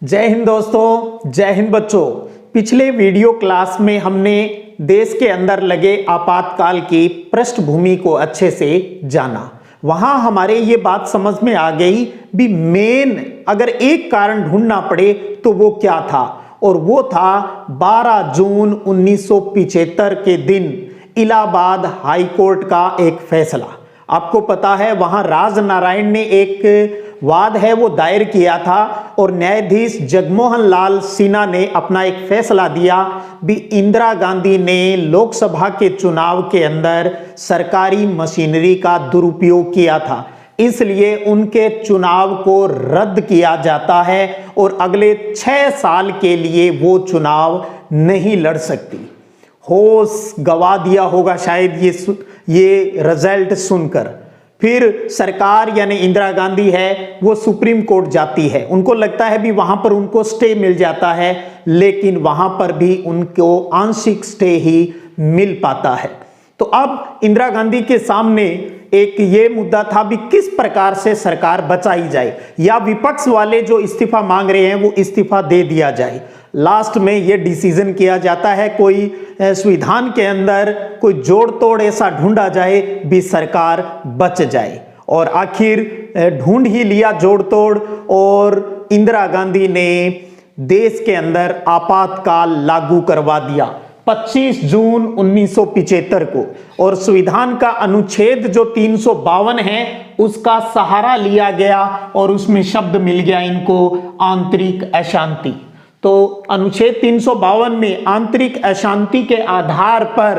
जय हिंद दोस्तों, जय हिंद बच्चों। पिछले वीडियो क्लास में हमने देश के अंदर लगे आपातकाल की पृष्ठभूमि को अच्छे से जाना। वहां हमारे ये बात समझ में आ गई भी मेन अगर एक कारण ढूंढना पड़े तो वो क्या था, और वो था 12 जून 1975 के दिन इलाहाबाद हाई कोर्ट का एक फैसला। आपको पता है वहां राजनारायण ने एक वाद है वो दायर किया था और न्यायाधीश जगमोहन लाल सिन्हा ने अपना एक फैसला दिया भी इंदिरा गांधी ने लोकसभा के चुनाव के अंदर सरकारी मशीनरी का दुरुपयोग किया था, इसलिए उनके चुनाव को रद्द किया जाता है और अगले 6 साल के लिए वो चुनाव नहीं लड़ सकती। होश गवा दिया होगा शायद ये रिजल्ट सुनकर। फिर सरकार यानी इंदिरा गांधी है वो सुप्रीम कोर्ट जाती है। उनको लगता है भी वहां पर उनको स्टे मिल जाता है, लेकिन वहां पर भी उनको आंशिक स्टे ही मिल पाता है। तो अब इंदिरा गांधी के सामने एक ये मुद्दा था भी किस प्रकार से सरकार बचाई जाए, या विपक्ष वाले जो इस्तीफा मांग रहे हैं वो इस्तीफा दे दिया जाए। लास्ट में ये डिसीजन किया जाता है कोई संविधान के अंदर कोई जोड़ तोड़ ऐसा ढूंढा जाए भी सरकार बच जाए, और आखिर ढूंढ ही लिया जोड़ तोड़ और इंदिरा गांधी ने देश के अंदर आपातकाल लागू करवा दिया 25 जून 1975 को। और संविधान का अनुच्छेद जो 352 है उसका सहारा लिया गया और उसमें शब्द मिल गया इनको आंतरिक अशांति। तो अनुच्छेद 352 में आंतरिक अशांति के आधार पर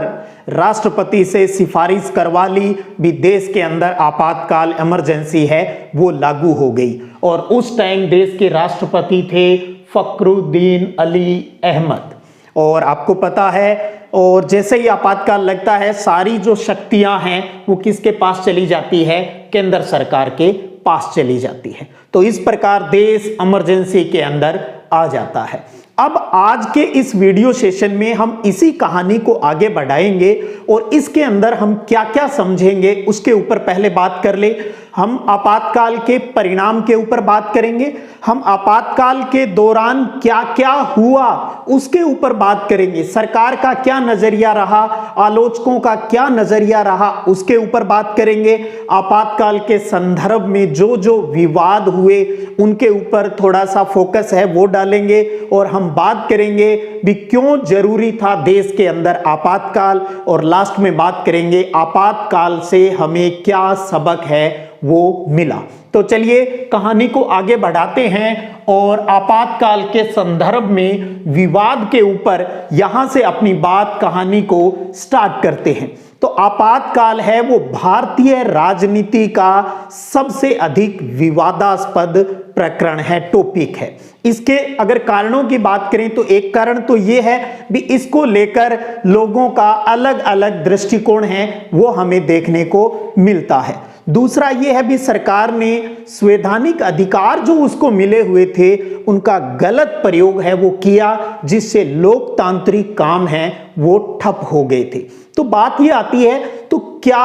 राष्ट्रपति से सिफारिश करवा ली भी देश के अंदर आपातकाल इमरजेंसी है वो लागू हो गई। और उस टाइम देश के राष्ट्रपति थे फखरुद्दीन अली अहमद। और आपको पता है, और जैसे ही आपातकाल लगता है सारी जो शक्तियां हैं वो किसके पास चली जाती है, केंद्र सरकार के पास चली जाती है। तो इस प्रकार देश इमरजेंसी के अंदर आ जाता है। अब आज के इस वीडियो सेशन में हम इसी कहानी को आगे बढ़ाएंगे और इसके अंदर हम क्या क्या समझेंगे उसके ऊपर पहले बात कर ले। हम आपातकाल के परिणाम के ऊपर बात करेंगे, हम आपातकाल के दौरान क्या क्या हुआ उसके ऊपर बात करेंगे, सरकार का क्या नजरिया रहा, आलोचकों का क्या नजरिया रहा उसके ऊपर बात करेंगे। आपातकाल के संदर्भ में जो जो विवाद हुए उनके ऊपर थोड़ा सा फोकस है वो डालेंगे, और हम बात करेंगे भी क्यों जरूरी था देश के अंदर आपातकाल, और लास्ट में बात करेंगे आपातकाल से हमें क्या सबक है वो मिला। तो चलिए कहानी को आगे बढ़ाते हैं और आपातकाल के संदर्भ में विवाद के ऊपर यहां से अपनी बात कहानी को स्टार्ट करते हैं। तो आपातकाल है वो भारतीय राजनीति का सबसे अधिक विवादास्पद प्रकरण है, टॉपिक है। इसके अगर कारणों की बात करें तो एक कारण तो ये है भी इसको लेकर लोगों का अलग अलग दृष्टिकोण है वो हमें देखने को मिलता है। दूसरा ये है भी सरकार ने संवैधानिक अधिकार जो उसको मिले हुए थे उनका गलत प्रयोग है वो किया, जिससे लोकतांत्रिक काम है वो ठप हो गए थे। तो बात ये आती है तो क्या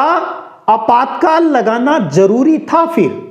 आपातकाल लगाना जरूरी था फिर?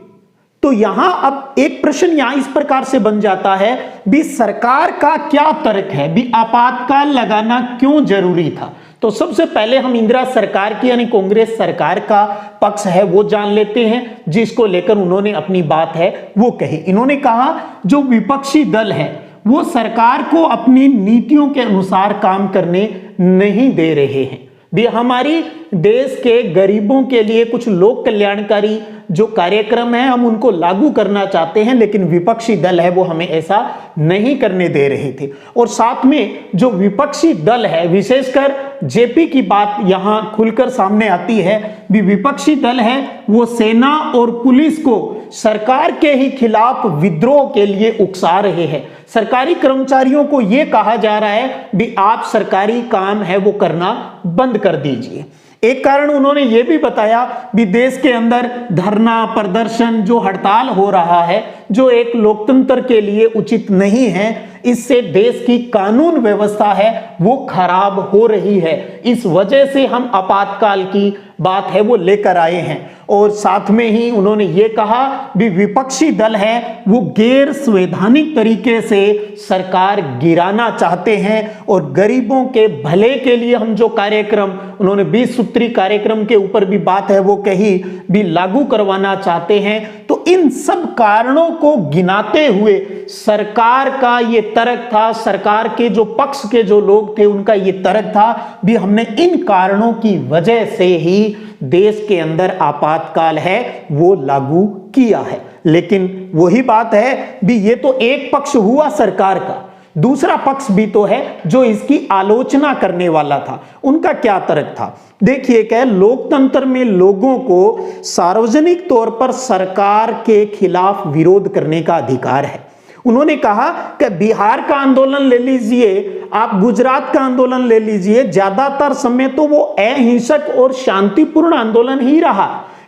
तो यहां अब एक प्रश्न यहां इस प्रकार से बन जाता है भी सरकार का क्या तर्क है भी आपातकाल लगाना क्यों जरूरी था। तो सबसे पहले हम इंदिरा सरकार की यानी कांग्रेस सरकार का पक्ष है वो जान लेते हैं, जिसको लेकर उन्होंने अपनी बात है वो कही। इन्होंने कहा जो विपक्षी दल है वो सरकार को अपनी नीतियों के अनुसार काम करने नहीं दे रहे हैं भी हमारी देश के गरीबों के लिए कुछ लोक कल्याणकारी जो कार्यक्रम है हम उनको लागू करना चाहते हैं, लेकिन विपक्षी दल है वो हमें ऐसा नहीं करने दे रहे थे। और साथ में जो विपक्षी दल है, विशेषकर जेपी की बात यहां खुलकर सामने आती है भी विपक्षी दल है वो सेना और पुलिस को सरकार के ही खिलाफ विद्रोह के लिए उकसा रहे हैं। सरकारी कर्मचारियों को यह कहा जा रहा है भी आप सरकारी काम है वो करना बंद कर दीजिए। एक कारण उन्होंने ये भी बताया भी देश के अंदर धरना प्रदर्शन जो हड़ताल हो रहा है जो एक लोकतंत्र के लिए उचित नहीं है, इससे देश की कानून व्यवस्था है वो खराब हो रही है, इस वजह से हम आपातकाल की बात है वो लेकर आए हैं। और साथ में ही उन्होंने ये कहा भी विपक्षी दल है वो गैर संवैधानिक तरीके से सरकार गिराना चाहते हैं और गरीबों के भले के लिए हम जो कार्यक्रम, उन्होंने 20 सूत्री कार्यक्रम के ऊपर भी बात है वो कही, भी लागू करवाना चाहते हैं। तो इन सब कारणों को गिनाते हुए सरकार का ये तर्क था, सरकार के जो पक्ष के जो लोग थे उनका ये तर्क था भी हमने इन कारणों की वजह से ही देश के अंदर आपातकाल है वो लागू किया है। लेकिन वही बात है भी ये तो एक पक्ष हुआ सरकार का, दूसरा पक्ष भी तो है जो इसकी आलोचना करने वाला था। उनका क्या तर्क था देखिए, क्या लोकतंत्र में लोगों को सार्वजनिक तौर पर सरकार के खिलाफ विरोध करने का अधिकार है। उन्होंने कहा कि बिहार का आंदोलन ले लीजिए, आप गुजरात का आंदोलन ले लीजिए, ज्यादातर समय तो वो अहिंसक और शांतिपूर्ण आंदोलन ही रहा।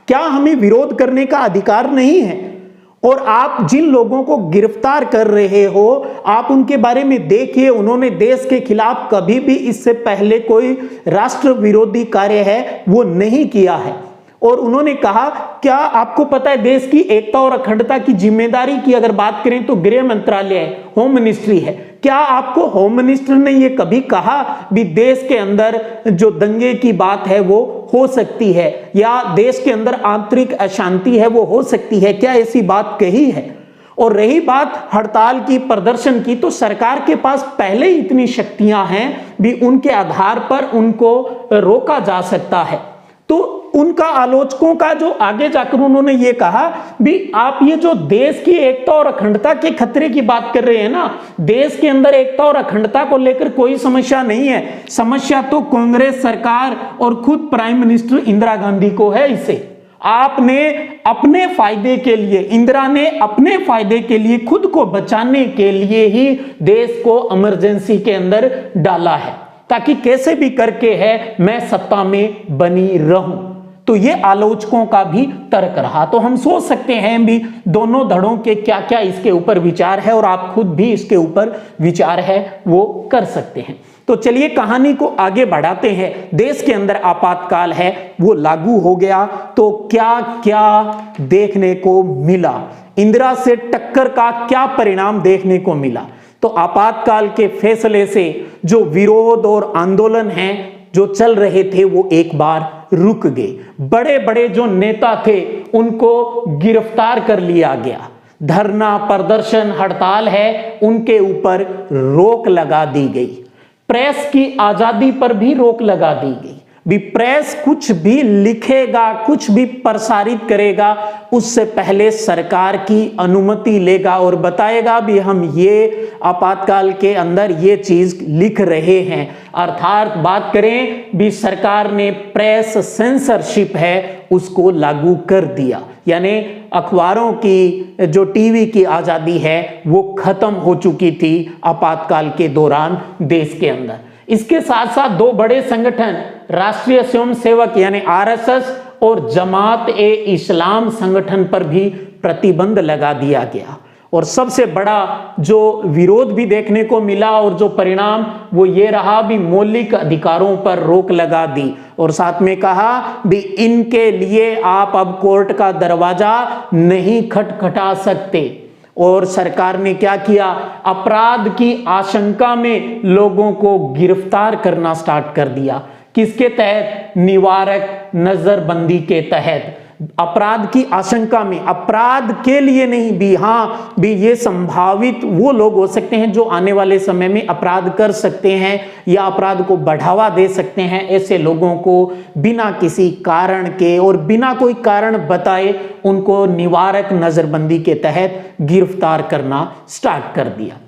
क्या हमें विरोध करने का अधिकार नहीं है? और आप जिन लोगों को गिरफ्तार कर रहे हो आप उनके बारे में देखिए, उन्होंने देश के खिलाफ कभी भी इससे पहले कोई राष्ट्र विरोधी कार्य है वो नहीं किया है। और उन्होंने कहा क्या आपको पता है देश की एकता और अखंडता की जिम्मेदारी की अगर बात करें तो गृह मंत्रालय है, होम मिनिस्ट्री है। क्या आपको होम मिनिस्टर ने ये कभी कहा भी देश के अंदर जो दंगे की बात है वो हो सकती है या देश के अंदर आंतरिक अशांति है वो हो सकती है? क्या ऐसी बात कही है? और रही बात हड़ताल की, प्रदर्शन की, तो सरकार के पास पहले ही इतनी शक्तियां हैं भी उनके आधार पर उनको रोका जा सकता है। तो उनका आलोचकों का जो आगे जाकर उन्होंने ये कहा भी आप ये जो देश की एकता और अखंडता के खतरे की बात कर रहे हैं ना, देश के अंदर एकता और अखंडता को लेकर कोई समस्या नहीं है, समस्या तो कांग्रेस सरकार और खुद प्राइम मिनिस्टर इंदिरा गांधी को है। इसे आपने अपने फायदे के लिए, इंदिरा ने अपने फायदे के लिए, खुद को बचाने के लिए ही देश को इमरजेंसी के अंदर डाला है ताकि कैसे भी करके है मैं सत्ता में बनी रहूं। तो ये आलोचकों का भी तर्क रहा। तो हम सोच सकते हैं भी दोनों धड़ों के क्या क्या इसके ऊपर विचार है और आप खुद भी इसके ऊपर विचार है वो कर सकते हैं। तो चलिए कहानी को आगे बढ़ाते हैं। देश के अंदर आपातकाल है वो लागू हो गया तो क्या क्या देखने को मिला, इंदिरा से टक्कर का क्या परिणाम देखने को मिला। तो आपातकाल के फैसले से जो विरोध और आंदोलन हैं जो चल रहे थे वो एक बार रुक गए। बड़े बड़े जो नेता थे उनको गिरफ्तार कर लिया गया। धरना, प्रदर्शन, हड़ताल है उनके ऊपर रोक लगा दी गई। प्रेस की आजादी पर भी रोक लगा दी गई। भी प्रेस कुछ भी लिखेगा, कुछ भी प्रसारित करेगा उससे पहले सरकार की अनुमति लेगा और बताएगा भी हम ये आपातकाल के अंदर ये चीज लिख रहे हैं। अर्थात बात करें भी सरकार ने प्रेस सेंसरशिप है उसको लागू कर दिया, यानी अखबारों की जो टीवी की आजादी है वो खत्म हो चुकी थी आपातकाल के दौरान देश के अंदर। इसके साथ साथ दो बड़े संगठन राष्ट्रीय स्वयंसेवक यानी आरएसएस और जमात ए इस्लाम संगठन पर भी प्रतिबंध लगा दिया गया। और सबसे बड़ा जो विरोध भी देखने को मिला और जो परिणाम वो ये रहा भी मौलिक अधिकारों पर रोक लगा दी और साथ में कहा भी इनके लिए आप अब कोर्ट का दरवाजा नहीं खटखटा सकते। और सरकार ने क्या किया, अपराध की आशंका में लोगों को गिरफ्तार करना स्टार्ट कर दिया। किसके तहत? निवारक नजरबंदी के तहत। अपराध की आशंका में, अपराध के लिए नहीं भी, हाँ भी ये संभावित वो लोग हो सकते हैं जो आने वाले समय में अपराध कर सकते हैं या अपराध को बढ़ावा दे सकते हैं। ऐसे लोगों को बिना किसी कारण के और बिना कोई कारण बताए उनको निवारक नजरबंदी के तहत गिरफ्तार करना स्टार्ट कर दिया।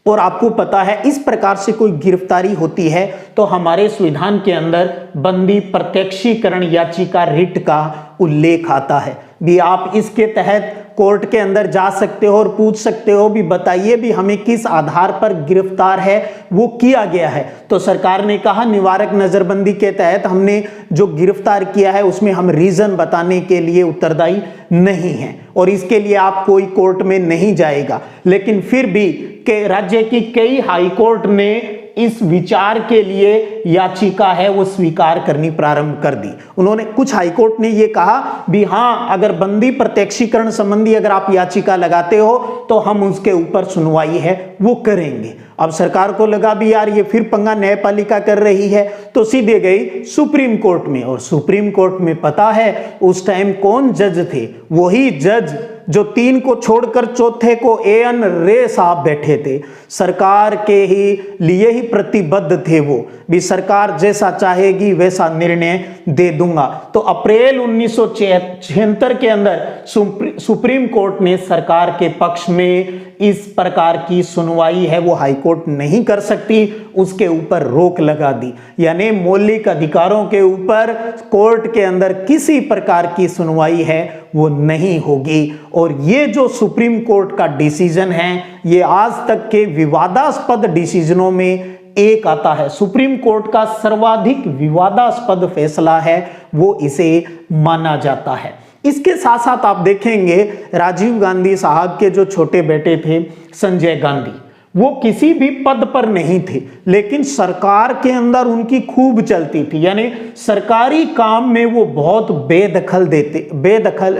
और आपको पता है इस प्रकार से कोई गिरफ्तारी होती है तो हमारे संविधान के अंदर बंदी प्रत्यक्षीकरण याचिका रिट का उल्लेख आता है भी आप इसके तहत कोर्ट के अंदर जा सकते हो और पूछ सकते हो भी बताइए भी हमें किस आधार पर गिरफ्तार है वो किया गया है। तो सरकार ने कहा निवारक नजरबंदी के तहत हमने जो गिरफ्तार किया है उसमें हम रीजन बताने के लिए उत्तरदायी नहीं है और इसके लिए आप कोई कोर्ट में नहीं जाएगा। लेकिन फिर भी के राज्य की कई हाई कोर्ट ने इस विचार के लिए याचिका है वो स्वीकार करनी प्रारंभ कर दी। उन्होंने कुछ हाईकोर्ट ने ये कहा भी हाँ, अगर बंदी प्रत्यक्षीकरण संबंधी अगर आप याचिका लगाते हो तो हम उसके ऊपर सुनवाई है वो करेंगे। अब सरकार को लगा भी यार ये फिर पंगा न्यायपालिका कर रही है, तो सीधे गई सुप्रीम कोर्ट में। और सुप्रीम कोर्ट में पता है उस टाइम कौन जज थे? वही जज जो 3 को छोड़कर चौथे को एएन रे साहब बैठे थे। सरकार के ही लिए ही प्रतिबद्ध थे वो, भी सरकार जैसा चाहेगी वैसा निर्णय दे दूंगा। तो अप्रैल 1976 के अंदर सुप्रीम कोर्ट ने सरकार के पक्ष में इस प्रकार की सुनवाई है वो हाईकोर्ट नहीं कर सकती, उसके ऊपर रोक लगा दी। यानी मौलिक अधिकारों के ऊपर कोर्ट के अंदर किसी प्रकार की सुनवाई है वो नहीं होगी। और ये जो सुप्रीम कोर्ट का डिसीजन है ये आज तक के विवादास्पद डिसीजनों में एक आता है। सुप्रीम कोर्ट का सर्वाधिक विवादास्पद फैसला है वो इसे माना जाता है। इसके साथ साथ आप देखेंगे राजीव गांधी साहब के जो छोटे बेटे थे संजय गांधी, वो किसी भी पद पर नहीं थे, लेकिन सरकार के अंदर उनकी खूब चलती थी। यानी सरकारी काम में वो बहुत बेदखल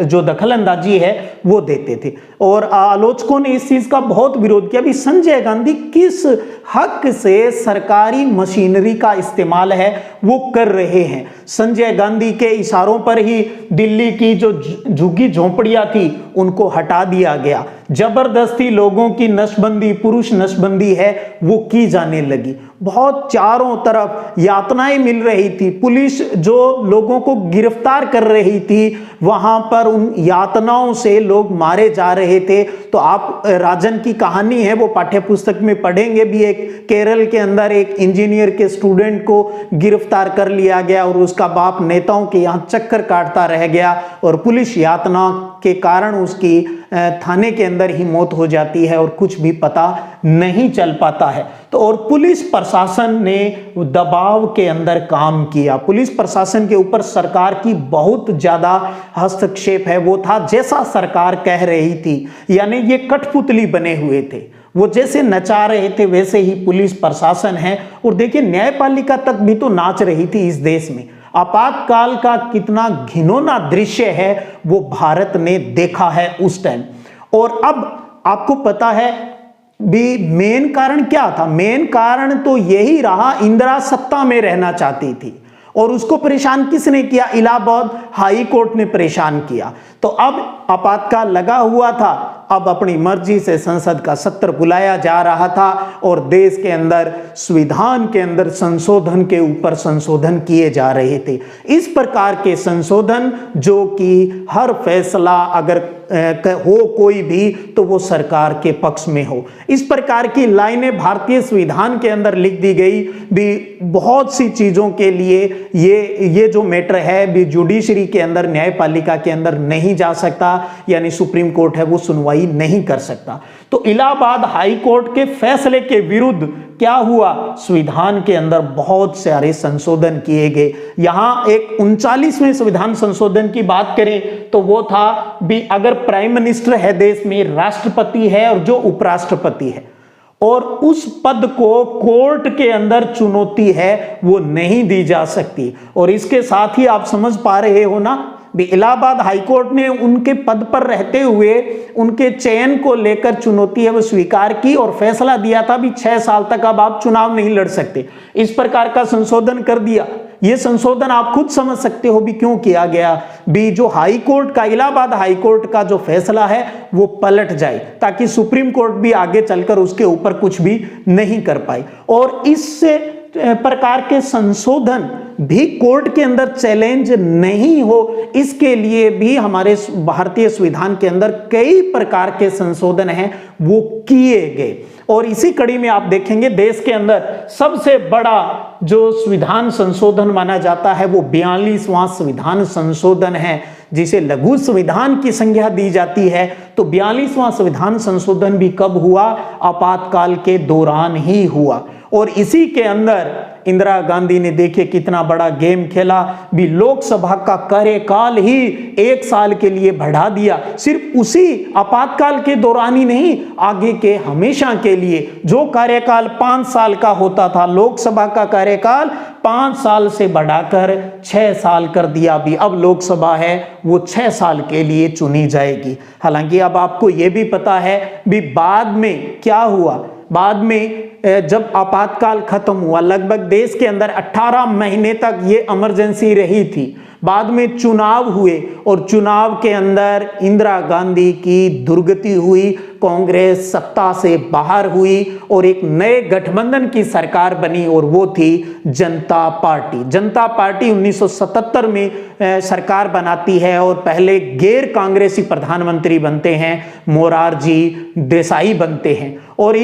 जो दखल अंदाजी है वो देते थे। और आलोचकों ने इस चीज का बहुत विरोध किया भी संजय गांधी किस हक से सरकारी मशीनरी का इस्तेमाल है वो कर रहे हैं। संजय गांधी के इशारों पर ही दिल्ली की जो झुग्गी झोंपड़ियां थी उनको हटा दिया गया। जबरदस्ती लोगों की नसबंदी, पुरुष नसबंदी है वो की जाने लगी। बहुत चारों तरफ यातनाएं मिल रही थी। पुलिस जो लोगों को गिरफ्तार कर रही थी वहां पर उन यातनाओं से लोग मारे जा रहे थे। तो आप राजन की कहानी है वो पाठ्य पुस्तक में पढ़ेंगे भी। एक केरल के अंदर एक इंजीनियर के स्टूडेंट को गिरफ्तार कर लिया गया और उसका बाप नेताओं के यहाँ चक्कर काटता रह गया और पुलिस यातना के कारण उसकी थाने के अंदर ही मौत हो जाती है और कुछ भी पता नहीं चल पाता है। तो और पुलिस प्रशासन ने दबाव के अंदर काम किया। पुलिस प्रशासन के ऊपर सरकार की बहुत ज्यादा हस्तक्षेप है वो था जैसा सरकार कह रही थी। यानी ये कठपुतली बने हुए थे, वो जैसे नचा रहे थे वैसे ही पुलिस प्रशासन है। और देखिए न्यायपालिका तक भी तो नाच रही थी इस देश में। आपातकाल का कितना घिनौना दृश्य है वो भारत ने देखा है उस टाइम। और अब आपको पता है भी मेन कारण क्या था? मेन कारण तो यही रहा, इंदिरा सत्ता में रहना चाहती थी और उसको परेशान किसने किया? इलाहाबाद हाई कोर्ट ने परेशान किया। तो अब आपातकाल लगा हुआ था, अब अपनी मर्जी से संसद का सत्र बुलाया जा रहा था और देश के अंदर संविधान के अंदर संशोधन के ऊपर संशोधन किए जा रहे थे। इस प्रकार के संशोधन जो कि हर फैसला अगर हो कोई भी तो वो सरकार के पक्ष में हो, इस प्रकार की लाइनें भारतीय संविधान के अंदर लिख दी गई भी। बहुत सी चीजों के लिए ये जो मैटर है भी जुडिशरी के अंदर, न्यायपालिका के अंदर नहीं जा सकता, यानी सुप्रीम कोर्ट है वो सुनवाई नहीं कर सकता। तो इलाहाबाद हाई कोर्ट के फैसले के विरुद्ध क्या हुआ? संविधान के अंदर बहुत सारे संशोधन किए गए। यहां एक 39वें संविधान संशोधन की बात करें तो वो था भी अगर प्राइम मिनिस्टर है देश में, राष्ट्रपति है और जो उपराष्ट्रपति है, और उस पद को कोर्ट के अंदर चुनौती है वो नहीं दी जा सकती। और इसके साथ ही आप समझ पा रहे हो ना भी इलाहाबाद हाईकोर्ट ने उनके पद पर रहते हुए उनके चयन को लेकर चुनौती है वो स्वीकार की और फैसला दिया था भी 6 साल तक अब आप चुनाव नहीं लड़ सकते। इस प्रकार का संशोधन कर दिया। ये संशोधन आप खुद समझ सकते हो भी क्यों किया गया भी। जो हाई कोर्ट का, इलाहाबाद हाई कोर्ट का जो फैसला है वो पलट जाए ताकि सुप्रीम कोर्ट भी आगे चलकर उसके ऊपर कुछ भी नहीं कर पाए। और इससे प्रकार के संशोधन भी कोर्ट के अंदर चैलेंज नहीं हो, इसके लिए भी हमारे भारतीय संविधान के अंदर कई प्रकार के संशोधन हैं वो किए गए। और इसी कड़ी में आप देखेंगे देश के अंदर सबसे बड़ा जो संविधान संशोधन माना जाता है वो 42वां संविधान संशोधन है, जिसे लघु संविधान की संज्ञा दी जाती है। तो 42वां संविधान संशोधन भी कब हुआ? आपातकाल के दौरान ही हुआ। और इसी के अंदर इंदिरा गांधी ने देखे कितना बड़ा गेम खेला, भी लोकसभा का कार्यकाल ही 1 साल के लिए बढ़ा दिया। सिर्फ उसी आपातकाल के दौरान ही नहीं, आगे के हमेशा के लिए जो कार्यकाल 5 साल का होता था, लोकसभा का कार्यकाल 5 साल से बढ़ाकर 6 साल कर दिया। भी अब लोकसभा है वो 6 साल के लिए चुनी जाएगी। हालांकि अब आपको यह भी पता है भी बाद में क्या हुआ। बाद में जब आपातकाल खत्म हुआ, लगभग देश के अंदर 18 महीने तक ये इमरजेंसी रही थी। बाद में चुनाव हुए और चुनाव के अंदर इंदिरा गांधी की दुर्गति हुई, कांग्रेस सत्ता से बाहर हुई और एक नए गठबंधन की सरकार बनी और वो थी जनता पार्टी। जनता पार्टी 1977 में सरकार बनाती है और पहले गैर कांग्रेसी प्रधानमंत्री बनते हैं, मोरारजी देसाई बनते हैं। और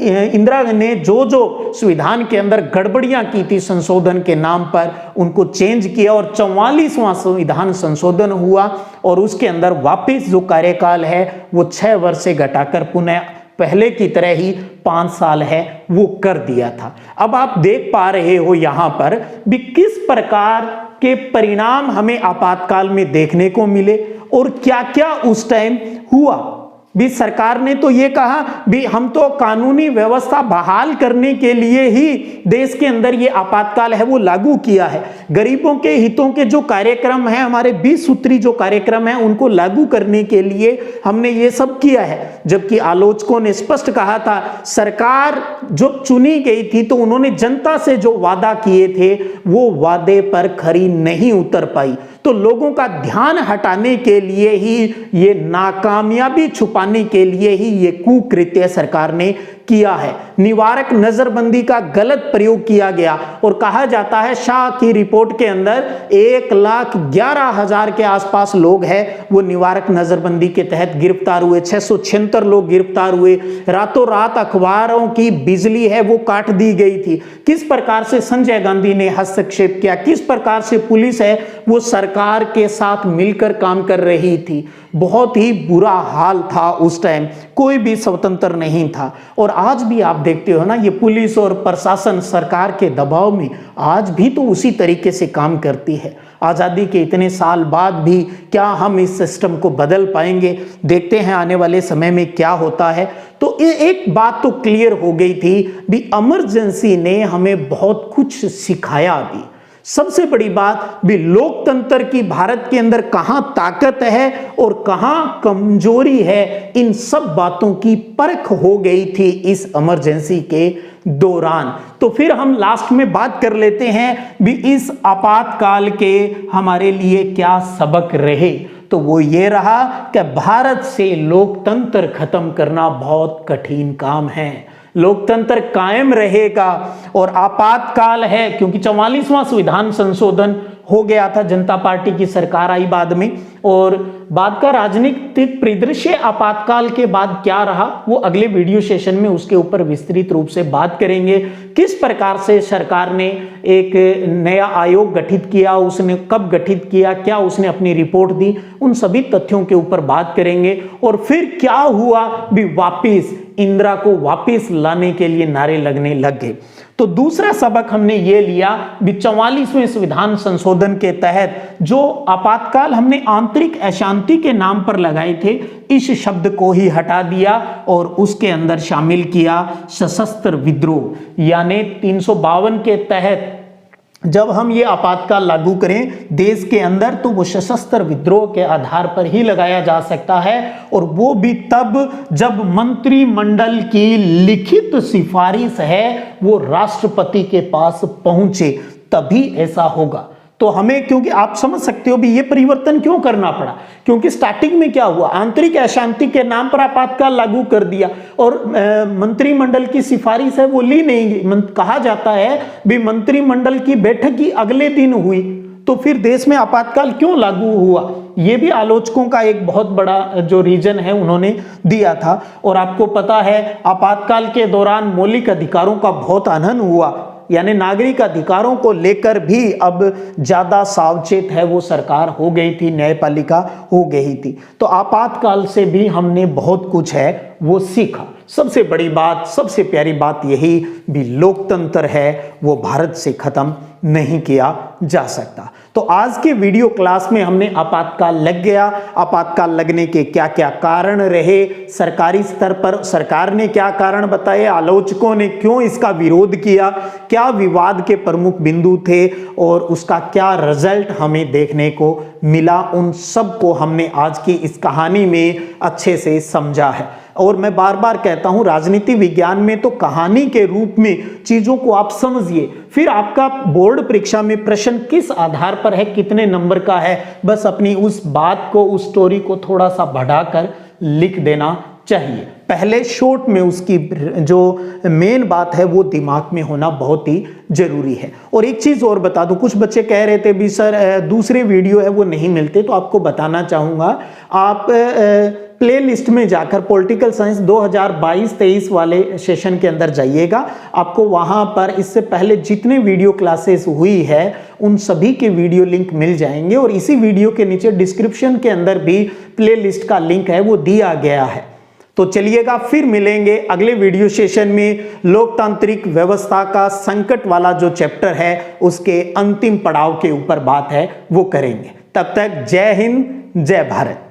इंदिरा ने जो संविधान के अंदर गड़बड़ियां की थी संशोधन के नाम पर, उनको चेंज किया और 44वां संविधान संशोधन हुआ और उसके अंदर वापस जो कार्यकाल है वो 6 वर्ष से घटाकर पुनः पहले की तरह ही 5 साल है वो कर दिया था। अब आप देख पा रहे हो यहां पर भी किस प्रकार के परिणाम हमें आपातकाल में देखने को मिले और क्या क्या उस टाइम हुआ। भी सरकार ने तो ये कहा भी हम तो कानूनी व्यवस्था बहाल करने के लिए ही देश के अंदर ये आपातकाल है वो लागू किया है। गरीबों के हितों के जो कार्यक्रम है, हमारे 20 सूत्री जो कार्यक्रम है, उनको लागू करने के लिए हमने ये सब किया है। जबकि आलोचकों ने स्पष्ट कहा था सरकार जो चुनी गई थी तो उन्होंने जनता से जो वादा किए थे वो वादे पर खरी नहीं उतर पाई। तो लोगों का ध्यान हटाने के लिए ही, ये नाकामयाबी छुपाने के लिए ही ये कुकृत्य सरकार ने किया है। निवारक नजरबंदी का गलत प्रयोग किया गया और कहा जाता है शाह की रिपोर्ट के अंदर 1,11,000 के आसपास लोग हैं वो निवारक नजरबंदी के तहत गिरफ्तार हुए। 676 लोग गिरफ्तार हुए। रातों रात अखबारों की बिजली है वो काट दी गई थी। किस प्रकार से संजय गांधी ने हस्तक्षेप किया, किस प्रकार से पुलिस है वो सरकार के साथ मिलकर काम कर रही थी। बहुत ही बुरा हाल था उस टाइम, कोई भी स्वतंत्र नहीं था। और आज भी आप देखते हो ना, ये पुलिस और प्रशासन सरकार के दबाव में आज भी तो उसी तरीके से काम करती है। आज़ादी के इतने साल बाद भी क्या हम इस सिस्टम को बदल पाएंगे? देखते हैं आने वाले समय में क्या होता है। तो एक बात तो क्लियर हो गई थी भी इमरजेंसी ने हमें बहुत कुछ सिखाया भी। सबसे बड़ी बात भी लोकतंत्र की भारत के अंदर कहां ताकत है और कहां कमजोरी है, इन सब बातों की परख हो गई थी इस इमरजेंसी के दौरान। तो फिर हम लास्ट में बात कर लेते हैं भी इस आपातकाल के हमारे लिए क्या सबक रहे। तो वो ये रहा कि भारत से लोकतंत्र खत्म करना बहुत कठिन काम है। लोकतंत्र कायम रहेगा और आपातकाल है क्योंकि 44वां संविधान संशोधन हो गया था, जनता पार्टी की सरकार आई बाद में। और बाद का राजनीतिक परिदृश्य आपातकाल के बाद क्या रहा वो अगले वीडियो सेशन में उसके ऊपर विस्तृत रूप से बात करेंगे। किस प्रकार से सरकार ने एक नया आयोग गठित किया, उसने कब गठित किया, क्या उसने अपनी रिपोर्ट दी, उन सभी तथ्यों के ऊपर बात करेंगे। और फिर क्या हुआ भी वापिस इंदिरा को वापिस लाने के लिए नारे लगने लग गए। तो दूसरा सबक हमने ये लिया भी 44वें संविधान संशोधन के तहत जो आपातकाल हमने आंतरिक अशांति के नाम पर लगाए थे, इस शब्द को ही हटा दिया और उसके अंदर शामिल किया सशस्त्र विद्रोह। यानी 352 के तहत जब हम ये आपातकाल लागू करें देश के अंदर तो वो सशस्त्र विद्रोह के आधार पर ही लगाया जा सकता है, और वो भी तब जब मंत्रिमंडल की लिखित सिफारिश है वो राष्ट्रपति के पास पहुंचे, तभी ऐसा होगा। तो हमें, क्योंकि आप समझ सकते हो भी ये परिवर्तन क्यों करना पड़ा, क्योंकि स्टार्टिंग में क्या हुआ, आंतरिक अशांति के नाम पर आपातकाल लागू कर दिया और मंत्रिमंडल की सिफारिश है वो ली नहीं। कहा जाता है भी मंत्रिमंडल की बैठक ही अगले दिन हुई, तो फिर देश में आपातकाल क्यों लागू हुआ, ये भी आलोचकों का एक बहुत बड़ा जो रीजन है उन्होंने दिया था। और आपको पता है आपातकाल के दौरान मौलिक अधिकारों का बहुत हनन हुआ। यानी नागरिक अधिकारों को लेकर भी अब ज्यादा सावचेत है वो सरकार हो गई थी, न्यायपालिका हो गई थी। तो आपातकाल से भी हमने बहुत कुछ है वो सीखा। सबसे बड़ी बात, सबसे प्यारी बात यही भी लोकतंत्र है वो भारत से खत्म नहीं किया जा सकता। तो आज के वीडियो क्लास में हमने आपातकाल लग गया, आपातकाल लगने के क्या क्या कारण रहे, सरकारी स्तर पर सरकार ने क्या कारण बताए, आलोचकों ने क्यों इसका विरोध किया, क्या विवाद के प्रमुख बिंदु थे और उसका क्या रिजल्ट हमें देखने को मिला, उन सब को हमने आज की इस कहानी में अच्छे से समझा है। और मैं बार बार कहता हूं, राजनीति विज्ञान में तो कहानी के रूप में चीजों को आप समझिए, फिर आपका बोर्ड परीक्षा में प्रश्न किस आधार पर है, कितने नंबर का है, बस अपनी उस बात को, उस स्टोरी को थोड़ा सा बढ़ाकर लिख देना चाहिए। पहले शॉर्ट में उसकी जो मेन बात है वो दिमाग में होना बहुत ही जरूरी है। और एक चीज और बता दूं, कुछ बच्चे कह रहे थे भी सर दूसरे वीडियो है वो नहीं मिलते, तो आपको बताना चाहूंगा, आप प्ले लिस्ट में जाकर पॉलिटिकल साइंस 2022-23 वाले सेशन के अंदर जाइएगा, आपको वहां पर इससे पहले जितने वीडियो क्लासेस हुई है उन सभी के वीडियो लिंक मिल जाएंगे। और इसी वीडियो के नीचे डिस्क्रिप्शन के अंदर भी प्ले लिस्ट का लिंक है वो दिया गया है। तो चलिएगा, फिर मिलेंगे अगले वीडियो सेशन में। लोकतांत्रिक व्यवस्था का संकट वाला जो चैप्टर है उसके अंतिम पड़ाव के ऊपर बात है वो करेंगे। तब तक जय हिंद, जय भारत।